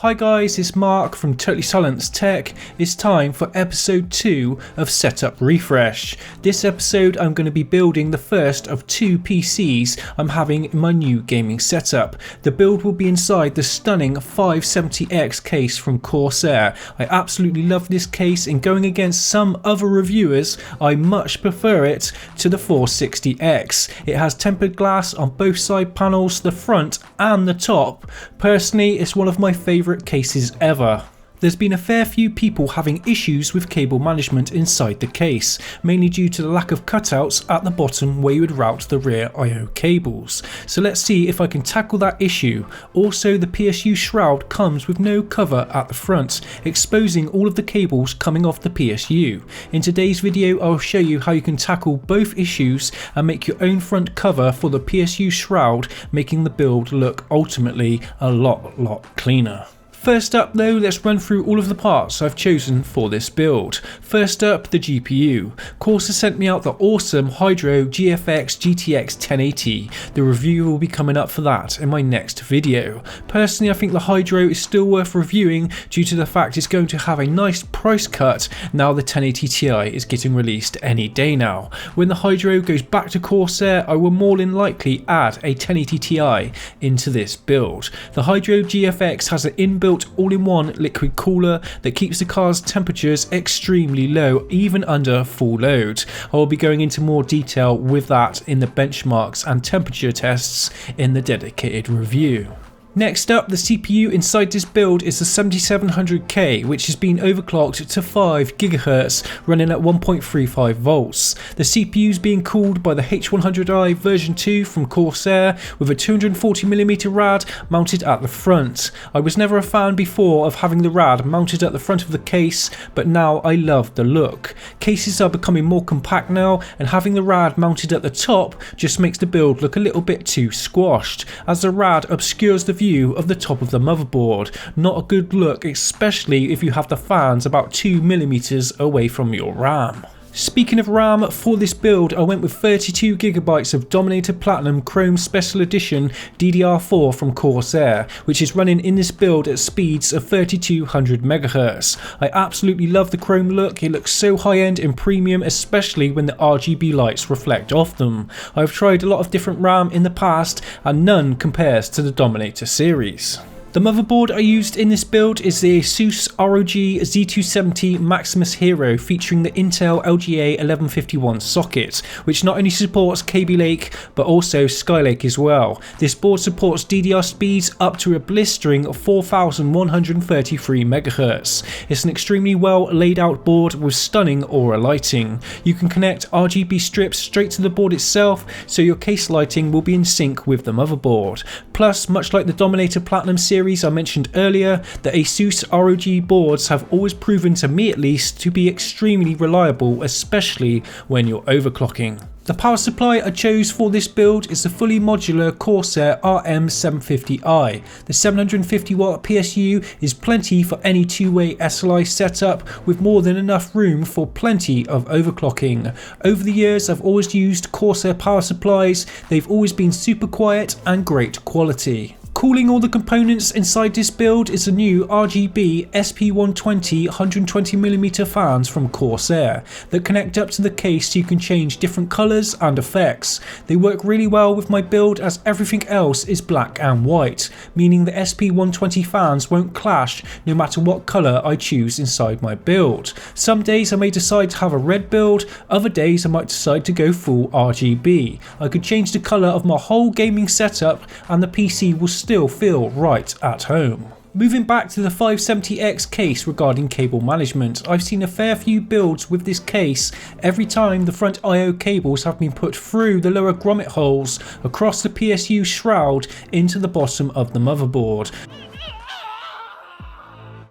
Hi guys, it's Mark from Totally Silenced Tech. It's time for episode 2 of Setup Refresh. This episode I'm going to be building the first of 2 PCs I'm having in my new gaming setup. The build will be inside the stunning 570x case from Corsair. I absolutely love this case, and going against some other reviewers I much prefer it to the 460x. It has tempered glass on both side panels, the front and the top. Personally, it's one of my favourite cases ever. There's been a fair few people having issues with cable management inside the case, mainly due to the lack of cutouts at the bottom where you would route the rear I/O cables. So let's see if I can tackle that issue. Also, the PSU shroud comes with no cover at the front, exposing all of the cables coming off the PSU. In today's video I'll show you how you can tackle both issues and make your own front cover for the PSU shroud, making the build look ultimately a lot cleaner. First up though, let's run through all of the parts I've chosen for this build. First up, the GPU. Corsair sent me out the awesome Hydro GFX GTX 1080. The review will be coming up for that in my next video. Personally, I think the Hydro is still worth reviewing due to the fact it's going to have a nice price cut now the 1080 Ti is getting released any day now. When the Hydro goes back to Corsair, I will more than likely add a 1080 Ti into this build. The Hydro GFX has an inbuilt all-in-one liquid cooler that keeps the car's temperatures extremely low even under full load. I will be going into more detail with that in the benchmarks and temperature tests in the dedicated review. Next up, the CPU inside this build is the 7700K, which has been overclocked to 5 GHz, running at 1.35 volts. The CPU is being cooled by the H100i version 2 from Corsair with a 240mm rad mounted at the front. I was never a fan before of having the rad mounted at the front of the case, but now I love the look. Cases are becoming more compact now, and having the rad mounted at the top just makes the build look a little bit too squashed, as the rad obscures the view of the top of the motherboard. Not a good look, especially if you have the fans about 2mm away from your RAM. Speaking of RAM, for this build I went with 32GB of Dominator Platinum Chrome Special Edition DDR4 from Corsair, which is running in this build at speeds of 3200 MHz. I absolutely love the chrome look. It looks so high end and premium, especially when the RGB lights reflect off them. I've tried a lot of different RAM in the past and none compares to the Dominator series. The motherboard I used in this build is the Asus ROG Z270 Maximus Hero, featuring the Intel LGA 1151 socket, which not only supports Kaby Lake but also Skylake as well. This board supports DDR speeds up to a blistering 4133 MHz. It's an extremely well laid out board with stunning aura lighting. You can connect RGB strips straight to the board itself, so your case lighting will be in sync with the motherboard. Plus, much like the Dominator Platinum series I mentioned earlier, the Asus ROG boards have always proven, to me at least, to be extremely reliable, especially when you're overclocking. The power supply I chose for this build is the fully modular Corsair RM750i. The 750W PSU is plenty for any two-way SLI setup, with more than enough room for plenty of overclocking. Over the years I've always used Corsair power supplies. They've always been super quiet and great quality. Cooling all the components inside this build is the new RGB SP120 120mm fans from Corsair that connect up to the case so you can change different colours and effects. They work really well with my build as everything else is black and white, meaning the SP120 fans won't clash no matter what colour I choose inside my build. Some days I may decide to have a red build, other days I might decide to go full RGB. I could change the colour of my whole gaming setup and the PC will still feel right at home. Moving back to the 570x case regarding cable management, I've seen a fair few builds with this case. Every time the front I/O cables have been put through the lower grommet holes across the PSU shroud into the bottom of the motherboard.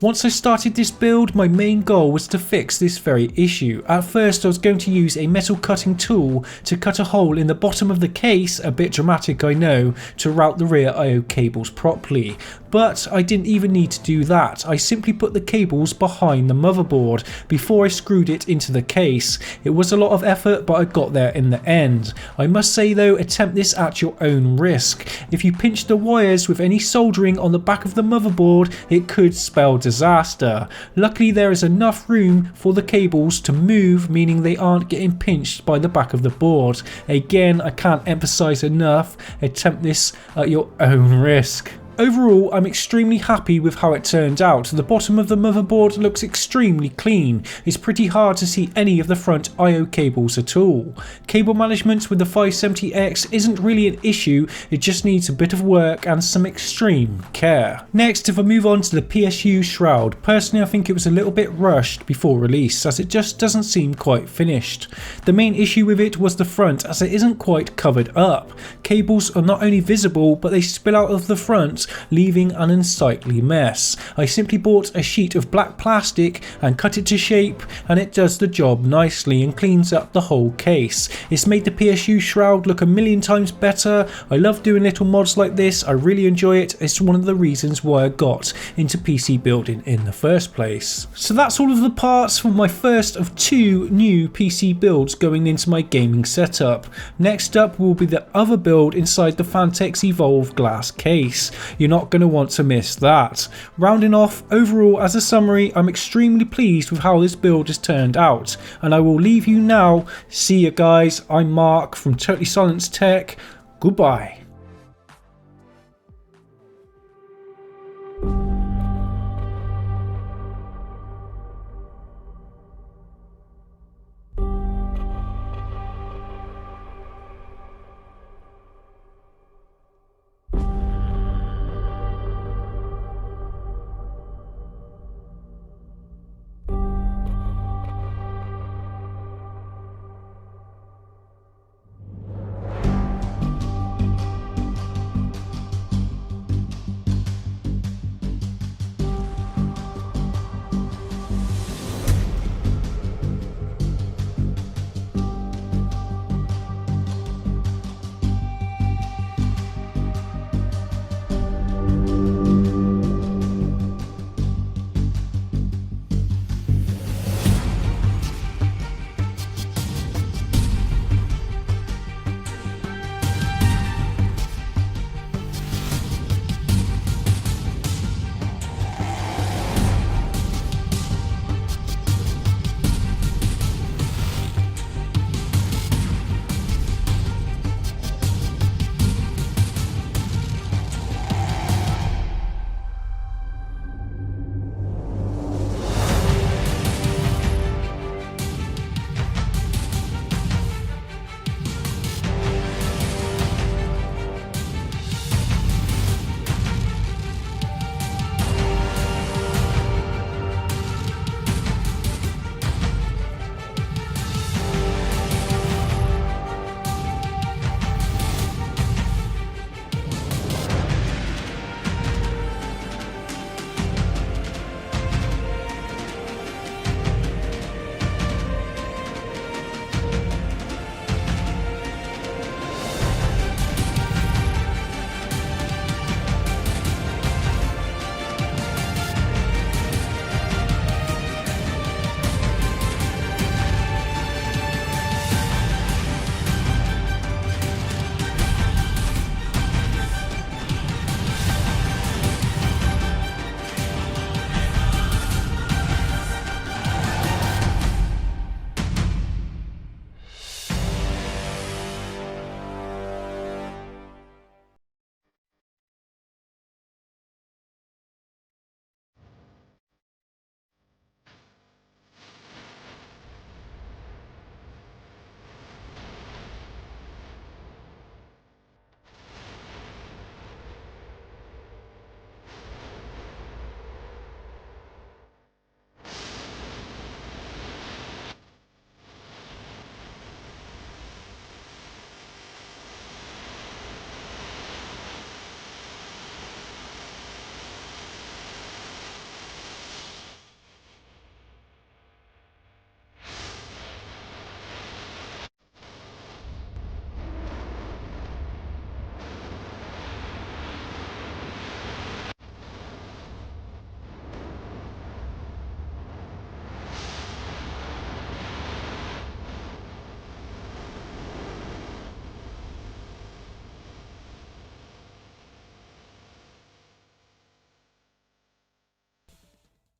Once I started this build, my main goal was to fix this very issue. At first I was going to use a metal cutting tool to cut a hole in the bottom of the case, a bit dramatic I know, to route the rear I/O cables properly. But I didn't even need to do that. I simply put the cables behind the motherboard before I screwed it into the case. It was a lot of effort, but I got there in the end. I must say though, attempt this at your own risk. If you pinch the wires with any soldering on the back of the motherboard, it could spell disaster. Luckily there is enough room for the cables to move, meaning they aren't getting pinched by the back of the board. Again, I can't emphasize enough, attempt this at your own risk. Overall, I'm extremely happy with how it turned out. The bottom of the motherboard looks extremely clean. It's pretty hard to see any of the front I/O cables at all. Cable management with the 570X isn't really an issue, it just needs a bit of work and some extreme care. Next, if I move on to the PSU shroud, personally I think it was a little bit rushed before release, as it just doesn't seem quite finished. The main issue with it was the front, as it isn't quite covered up. Cables are not only visible, but they spill out of the front, leaving an unsightly mess. I simply bought a sheet of black plastic and cut it to shape, and it does the job nicely and cleans up the whole case. It's made the PSU shroud look a million times better. I love doing little mods like this, I really enjoy it. It's one of the reasons why I got into PC building in the first place. So that's all of the parts for my first of 2 new PC builds going into my gaming setup. Next up will be the other build inside the Fantex Evolve glass case. You're not going to want to miss that. Rounding off, overall as a summary, I'm extremely pleased with how this build has turned out, and I will leave you now. See you guys, I'm Mark from Totally Silence Tech. Goodbye.